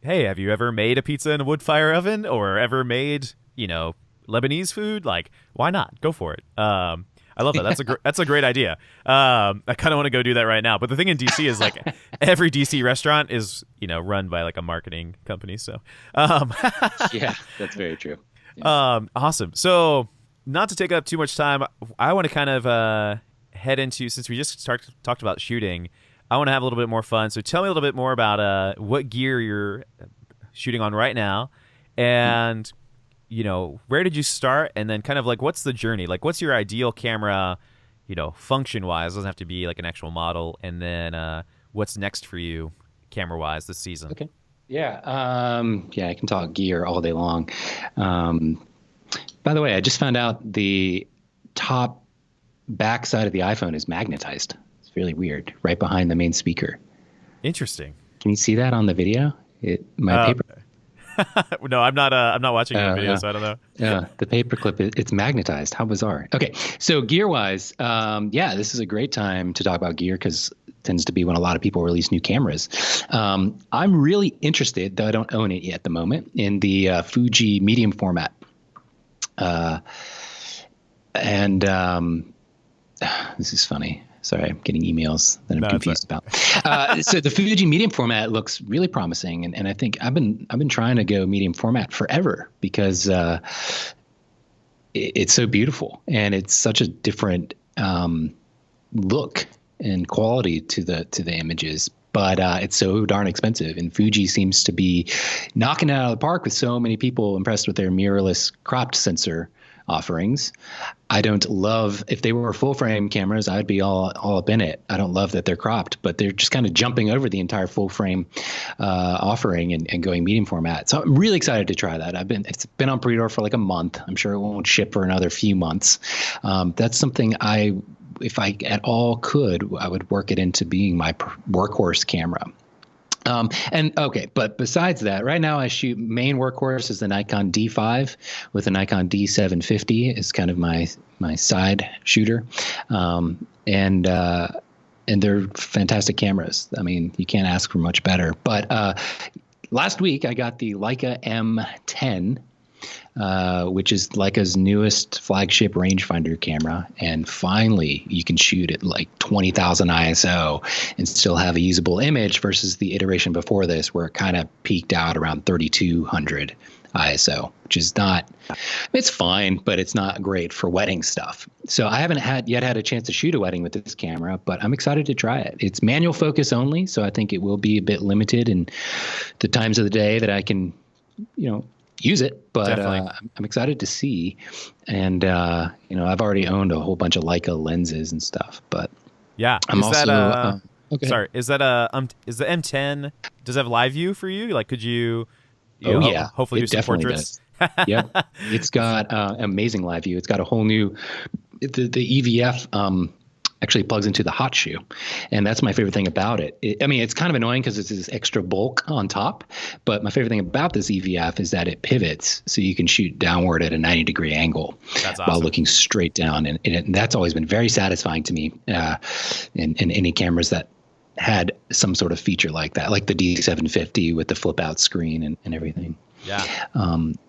hey, have you ever made a pizza in a wood fire oven, or ever made, Lebanese food? Like, why not? Go for it. I love that. That's a great idea. I kind of want to go do that right now. But the thing in DC is like every DC restaurant is, run by like a marketing company. So, Yeah, that's very true. Yeah. Awesome. So not to take up too much time, I want to kind of head into, since we just talked about shooting, I want to have a little bit more fun. So tell me a little bit more about what gear you're shooting on right now, and where did you start, and then kind of like what's the journey? Like, what's your ideal camera, function wise? It doesn't have to be like an actual model. And then what's next for you camera wise this season? Okay. Yeah. I can talk gear all day long. By the way, I just found out the top back side of the iPhone is magnetized. It's really weird, right behind the main speaker. Interesting. Can you see that on the video? My paper. No, I'm not watching the video, so I don't know. Yeah, the paperclip, it's magnetized. How bizarre. Okay, so gear-wise, this is a great time to talk about gear because it tends to be when a lot of people release new cameras. I'm really interested, though I don't own it yet at the moment, in the Fuji medium format. This is funny. Sorry, I'm getting emails that I'm confused about. So the Fuji medium format looks really promising, and I think I've been trying to go medium format forever because it's so beautiful and it's such a different look and quality to the images. But it's so darn expensive, and Fuji seems to be knocking it out of the park with so many people impressed with their mirrorless cropped sensor offerings. I don't love, if they were full frame cameras, I'd be all up in it. I don't love that they're cropped, but they're just kind of jumping over the entire full frame offering and going medium format. So I'm really excited to try that. It's been on pre-order for like a month. I'm sure it won't ship for another few months. That's something if I at all could, I would work it into being my workhorse camera. But besides that, right now I shoot main workhorse is the Nikon D5 with the Nikon D750 is kind of my side shooter. And they're fantastic cameras. I mean, you can't ask for much better. But last week I got the Leica M10, which is Leica's newest flagship rangefinder camera. And finally, you can shoot at like 20,000 ISO and still have a usable image versus the iteration before this where it kind of peaked out around 3,200 ISO, which is it's fine, but it's not great for wedding stuff. So I haven't had a chance to shoot a wedding with this camera, but I'm excited to try it. It's manual focus only, so I think it will be a bit limited in the times of the day that I can, use it, but I'm excited to see. And I've already owned a whole bunch of Leica lenses and stuff, but yeah, I'm also okay. Sorry, is the M10, does it have live view for you? Like, could you hopefully do some portraits? Yeah, it's got amazing live view. It's got a whole new the EVF actually plugs into the hot shoe, and that's my favorite thing about it. It's kind of annoying because it's this extra bulk on top, but my favorite thing about this EVF is that it pivots so you can shoot downward at a 90-degree angle. That's awesome. While looking straight down, and that's always been very satisfying to me in any cameras that had some sort of feature like that, like the D750 with the flip out screen and everything. Yeah.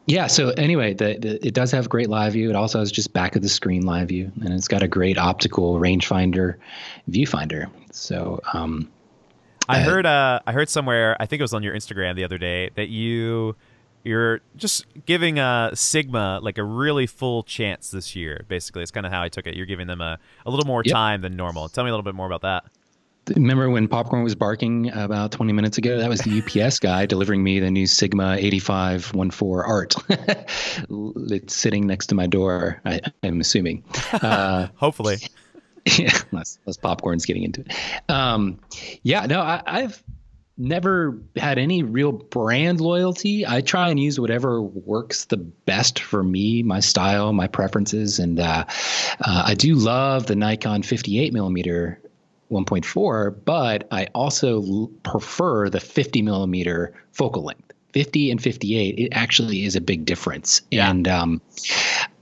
Yeah. So anyway, it does have great live view. It also has just back of the screen live view, and it's got a great optical rangefinder viewfinder. So I heard somewhere, I think it was on your Instagram the other day, that you're just giving Sigma like a really full chance this year. Basically, it's kind of how I took it. You're giving them a little more Yep. time than normal. Tell me a little bit more about that. Remember when Popcorn was barking about 20 minutes ago? That was the UPS guy delivering me the new Sigma 8514 Art. It's sitting next to my door, I'm assuming. Hopefully. Yeah, unless Popcorn's getting into it. Yeah, no, I've never had any real brand loyalty. I try and use whatever works the best for me, my style, my preferences. And I do love the Nikon 58 millimeter 1.4, but I also prefer the 50 millimeter focal length. 50 and 58, it actually is a big difference. Yeah. And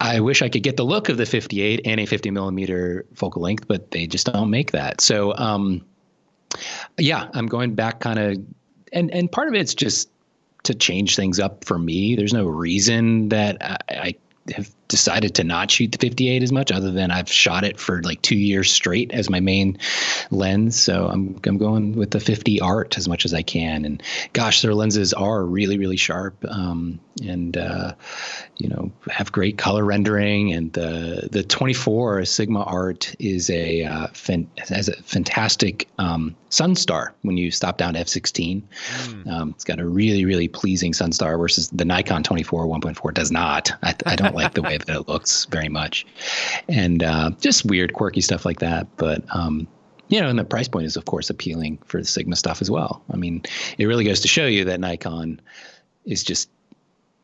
I wish I could get the look of the 58 and a 50 millimeter focal length, but they just don't make that. So, yeah, I'm going back kind of, and part of it's just to change things up for me. There's no reason that I have decided to not shoot the 58 as much, other than I've shot it for like 2 years straight as my main lens. So I'm going with the 50 Art as much as I can. And gosh, their lenses are really, really sharp, and have great color rendering. And the 24 Sigma Art is has a fantastic sun star when you stop down to f/16. It's got a really, really pleasing sun star, versus the Nikon 24 1.4 does not. I don't like the way that it looks very much, and just weird, quirky stuff like that. But and the price point is, of course, appealing for the Sigma stuff as well. I mean, it really goes to show you that Nikon is just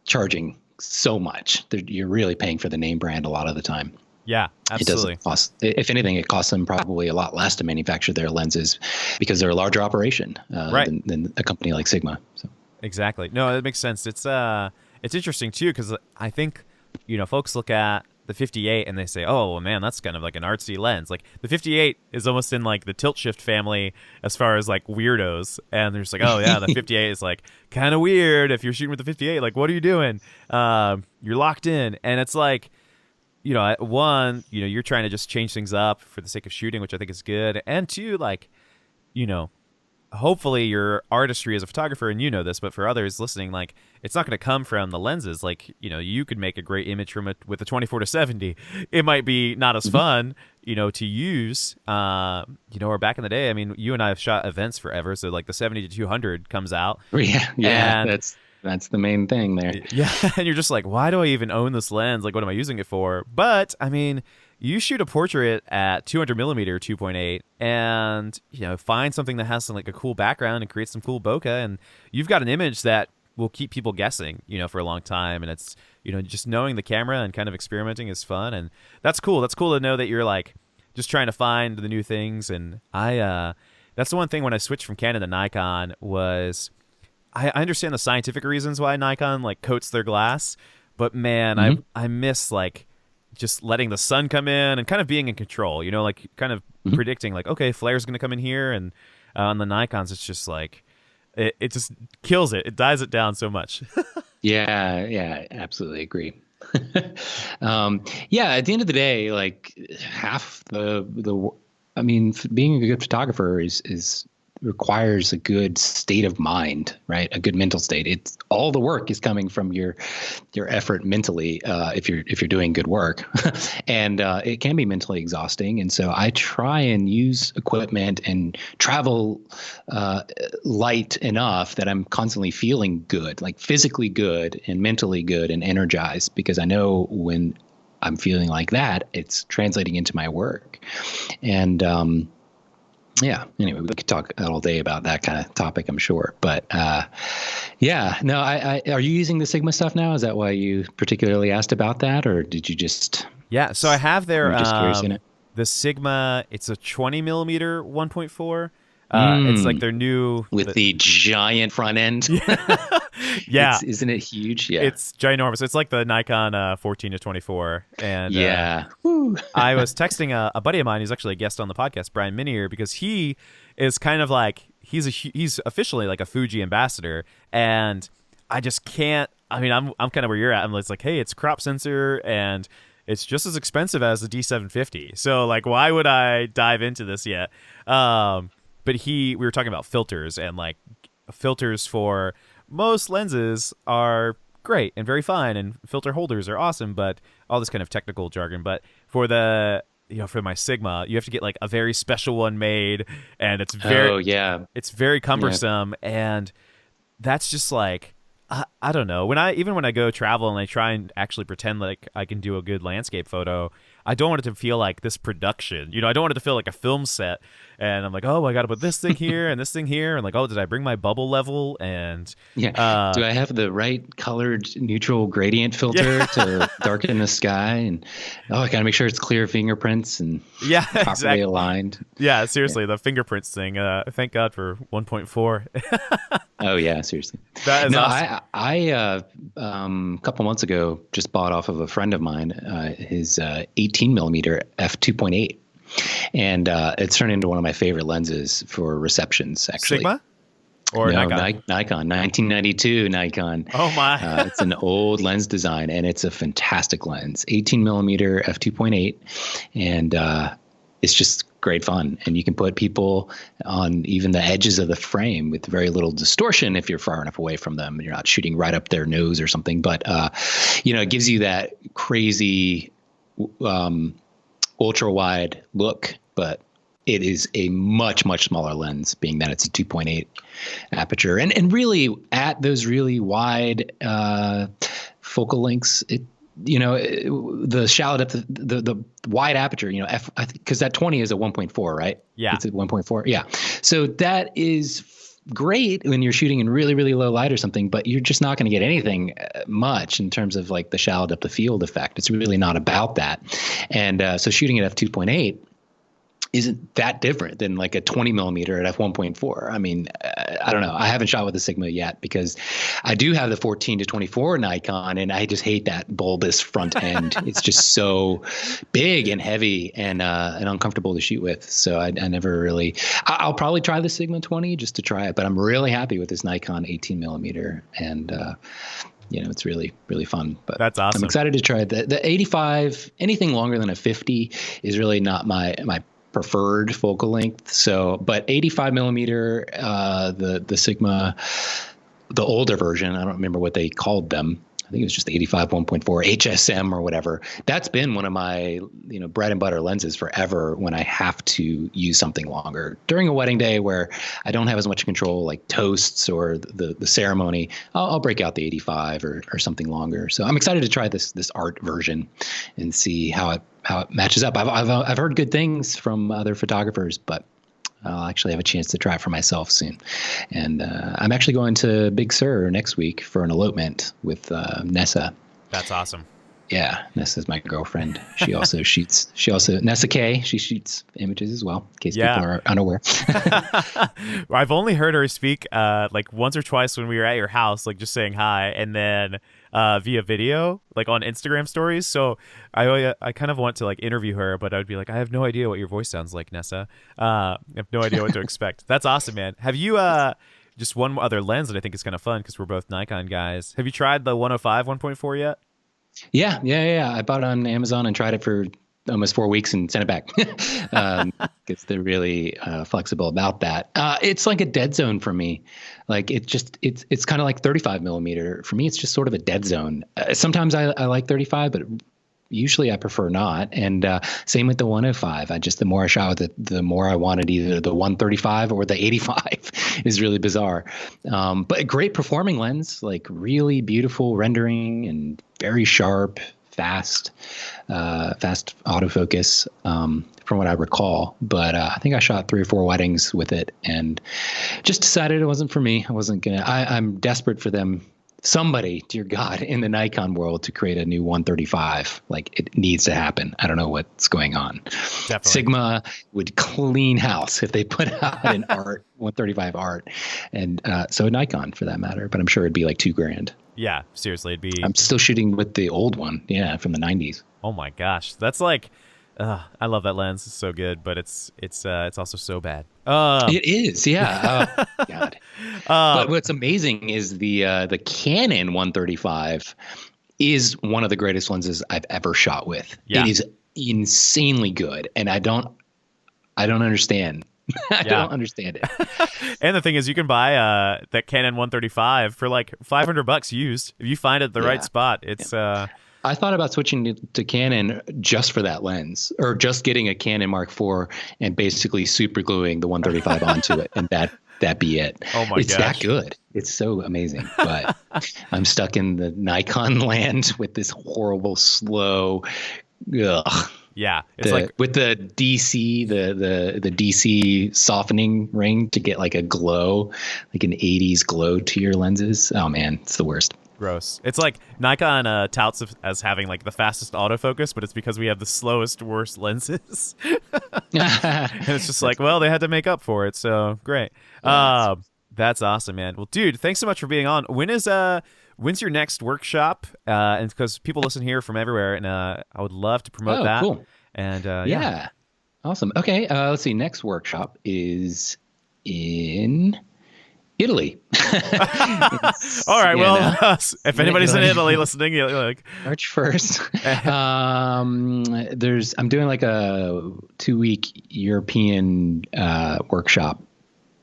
charging so much. You're really paying for the name brand a lot of the time. Yeah, absolutely. It doesn't cost, if anything, it costs them probably a lot less to manufacture their lenses because they're a larger operation than a company like Sigma. So. Exactly. No, it makes sense. It's interesting too, because I think folks look at the 58 and they say, oh, well, man, that's kind of like an artsy lens. Like the 58 is almost in like the tilt shift family as far as like weirdos. And they're just like, oh yeah, the 58 is like kind of weird. If you're shooting with the 58, like, what are you doing? You're locked in. And it's like, one, you're trying to just change things up for the sake of shooting, which I think is good. And two, like, hopefully your artistry as a photographer, and this, but for others listening, like, it's not going to come from the lenses. Like, you could make a great image from it with a 24-70. It might be not as fun, to use, or back in the day, I mean, you and I have shot events forever. So like the 70-200 comes out. Yeah. And that's the main thing there. Yeah. And you're just like, why do I even own this lens? Like, what am I using it for? But I mean, you shoot a portrait at 200 millimeter 2.8 and, find something that has some, like, a cool background and create some cool bokeh. And you've got an image that will keep people guessing, for a long time. And it's, just knowing the camera and kind of experimenting is fun. And that's cool. That's cool to know that you're like just trying to find the new things. And that's the one thing when I switched from Canon to Nikon was I understand the scientific reasons why Nikon like coats their glass, but man, I miss like just letting the sun come in and kind of being in control, like kind of predicting like, okay, flare's going to come in here. And on the Nikons, it's just like, it just kills it. It dies it down so much. Yeah, absolutely agree. Yeah, at the end of the day, like half being a good photographer is requires a good state of mind, right? A good mental state. It's all the work is coming from your effort mentally, if you're doing good work, and it can be mentally exhausting. And so I try and use equipment and travel light enough that I'm constantly feeling good, like physically good and mentally good and energized, because I know when I'm feeling like that, it's translating into my work. And yeah, anyway, we could talk all day about that kind of topic, I'm sure. But yeah, no, I are you using the Sigma stuff now? Is that why you particularly asked about that, or did you just? Yeah, so I have their just curious in it? The Sigma. It's a 20 millimeter 1.4. It's like their new with the giant front end. Yeah, isn't it huge? Yeah, it's ginormous. It's like the Nikon 14-24. And yeah, I was texting a buddy of mine who's actually a guest on the podcast, Brian Minier, because he is kind of like he's officially like a Fuji ambassador, and I just can't I mean, I'm kind of where you're at. It's like, hey, it's crop sensor and it's just as expensive as the D750. So like, why would I dive into this yet? But we were talking about filters, and like filters for most lenses are great and very fine, and filter holders are awesome, but all this kind of technical jargon. But for for my Sigma, you have to get like a very special one made, and it's very cumbersome, and that's just like, I don't know. When I go travel and I try and actually pretend like I can do a good landscape photo, I don't want it to feel like this production. I don't want it to feel like a film set. And I'm like, oh, I got to put this thing here and this thing here, and like, oh, did I bring my bubble level? And do I have the right colored neutral gradient filter to darken the sky? And I got to make sure it's clear fingerprints and properly aligned. Yeah, seriously, the fingerprints thing. Thank God for 1.4. Oh yeah, seriously. That is awesome. I a couple months ago just bought off of a friend of mine his 18 millimeter f2.8, and it's turned into one of my favorite lenses for receptions. Actually, Sigma or Nikon? Nikon, 1992 Nikon. Oh my! It's an old lens design, and it's a fantastic lens, 18 millimeter f2.8, and it's just great fun. And you can put people on even the edges of the frame with very little distortion if you're far enough away from them and you're not shooting right up their nose or something. But, it gives you that crazy ultra wide look, but it is a much, much smaller lens, being that it's a 2.8 aperture. And really at those really wide focal lengths, the shallow depth, the wide aperture, because that 20 is a 1.4, right? Yeah. It's at 1.4. Yeah. So that is great when you're shooting in really, really low light or something, but you're just not going to get anything much in terms of like the shallow depth of field effect. It's really not about that. And so shooting at f2.8 isn't that different than like a 20 millimeter at f1.4. I mean, I don't know. I haven't shot with the Sigma yet because I do have the 14 to 24 Nikon, and I just hate that bulbous front end. It's just so big and heavy and uncomfortable to shoot with. So I never really. I'll probably try the Sigma 20 just to try it, but I'm really happy with this Nikon 18 millimeter, and it's really, really fun. But that's awesome. I'm excited to try it. The 85. Anything longer than a 50 is really not my preferred focal length. So, but 85 millimeter, the Sigma, the older version, I don't remember what they called them. I think it was just 85 1.4 HSM or whatever. That's been one of my, bread and butter lenses forever when I have to use something longer. During a wedding day where I don't have as much control, like toasts or the ceremony, I'll break out the 85 or something longer. So I'm excited to try this art version and see how it matches up. I've heard good things from other photographers, but I'll actually have a chance to try it for myself soon. And I'm actually going to Big Sur next week for an elopement with Nessa. That's awesome. Yeah, Nessa's my girlfriend. She also shoots. Nessa K. She shoots images as well, in case people are unaware. I've only heard her speak like once or twice when we were at your house, like just saying hi, and then via video, like on Instagram stories. So I kind of want to like interview her, but I would be like, I have no idea what your voice sounds like, Nessa. I have no idea what to expect. That's awesome, man. Have you just one other lens that I think is kind of fun because we're both Nikon guys? Have you tried the 105 1.4 yet? Yeah. I bought it on Amazon and tried it for almost 4 weeks and sent it back because they're really flexible about that. It's like a dead zone for me. Like it's kind of like 35 millimeter for me. It's just sort of a dead zone. Sometimes I like 35, but usually I prefer not. And same with the 105. The more I shot with it, the more I wanted either the 135 or the 85 is really bizarre. But a great performing lens, like really beautiful rendering and very sharp, fast autofocus from what I recall. But I think I shot 3 or 4 weddings with it and just decided it wasn't for me. I'm desperate for them. Somebody, dear God, in the Nikon world to create a new 135. Like it needs to happen. I don't know what's going on. Definitely. Sigma would clean house if they put out an 135 art. And so Nikon for that matter, but I'm sure it'd be like $2,000. Yeah, seriously, it'd be. I'm still shooting with the old one. Yeah, from the 90s. Oh my gosh. That's like I love that lens. It's so good, but it's also so bad. It is, yeah. Oh, God. But what's amazing is the Canon 135 is one of the greatest lenses I've ever shot with. Yeah. It is insanely good, and I don't understand. I don't understand it. And the thing is, you can buy that Canon 135 for like $500 used if you find it at the right spot. It's I thought about switching to Canon just for that lens, or just getting a Canon Mark IV and basically super gluing the 135 onto it, and that be it. Oh my gosh. It's that good. It's so amazing. But I'm stuck in the Nikon land with this horrible, slow, ugh. Yeah, it's like with the DC, the DC softening ring to get like a glow, like an 80s glow to your lenses. Oh man, it's the worst. Gross. It's like Nikon touts as having like the fastest autofocus, but it's because we have the slowest, worst lenses. And it's just like, well, they had to make up for it, so great. That's awesome, man. Well, dude, thanks so much for being on. When's your next workshop? And because people listen here from everywhere, and I would love to promote that. Cool. And yeah, awesome. Okay, let's see. Next workshop is in Italy. All right. Well, if anybody's in Italy listening, you're like March 1st. I'm doing like a 2-week European workshop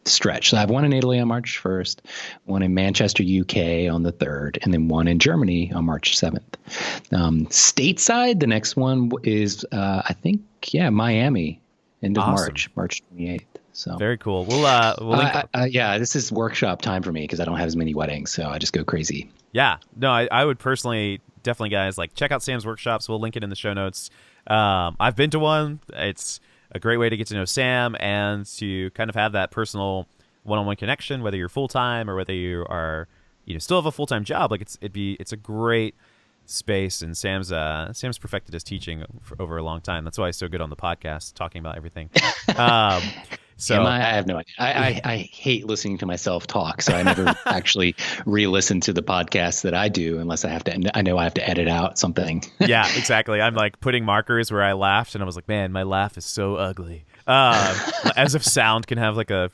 stretch. So I have one in Italy on March 1st, one in Manchester, UK on the 3rd, and then one in Germany on March 7th. Stateside, the next one is I think Miami, end of March 28th. So very cool. We'll link. This is workshop time for me because I don't have as many weddings, so I just go crazy. Yeah, no, I would personally definitely, guys, like check out Sam's workshops. We'll link it in the show notes. I've been to one. It's a great way to get to know Sam and to kind of have that personal one-on-one connection, whether you're full-time or whether you are, still have a full-time job. Like it's a great space, and Sam's perfected his teaching for over a long time. That's why he's so good on the podcast, talking about everything. So I have no idea. I hate listening to myself talk, so I never actually re-listen to the podcast that I do unless I know I have to edit out something. Yeah, exactly. I'm like putting markers where I laughed, and I was like, man, my laugh is so ugly. As if sound can have like a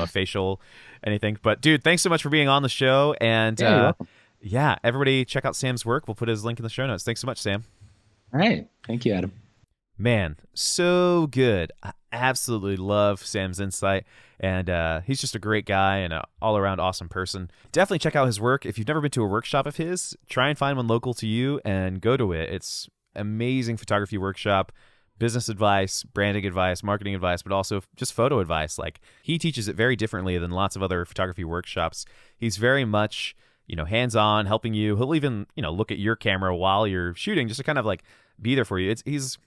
facial anything. But dude, thanks so much for being on the show. And you're welcome. Yeah, everybody check out Sam's work. We'll put his link in the show notes. Thanks so much, Sam. All right. Thank you, Adam. Man, so good. I absolutely love Sam's insight, and he's just a great guy and an all-around awesome person. Definitely check out his work. If you've never been to a workshop of his, try and find one local to you and go to it. It's amazing photography workshop, business advice, branding advice, marketing advice, but also just photo advice. Like, he teaches it very differently than lots of other photography workshops. He's very much, hands-on, helping you. He'll even, look at your camera while you're shooting just to kind of like be there for you. He's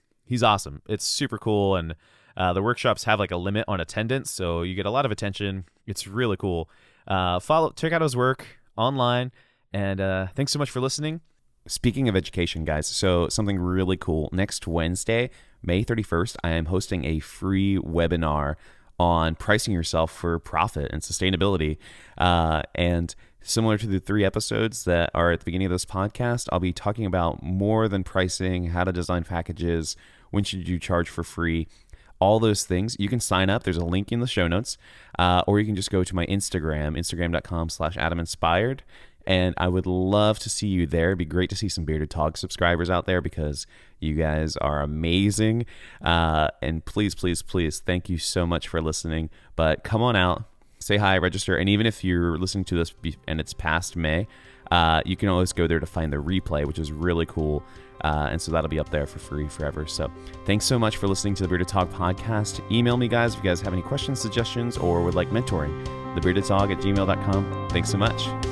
awesome. It's super cool, and the workshops have like a limit on attendance, so you get a lot of attention. It's really cool. Check out his work online, and thanks so much for listening. Speaking of education, guys, so something really cool. Next Wednesday, May 31st, I am hosting a free webinar on pricing yourself for profit and sustainability. And similar to the 3 episodes that are at the beginning of this podcast, I'll be talking about more than pricing, how to design packages, when should you charge for free, all those things. You can sign up. There's a link in the show notes, or you can just go to my instagram.com/AdamInspired, and I would love to see you there. It'd be great to see some Bearded Tog subscribers out there because you guys are amazing. And please, please, please, thank you so much for listening. But come on out, say hi, register, and even if you're listening to this and it's past May, you can always go there to find the replay, which is really cool. And so that'll be up there for free forever. So thanks so much for listening to the Bearded Tog podcast. Email me, guys, if you guys have any questions, suggestions, or would like mentoring. thebeardedtog@gmail.com. Thanks so much.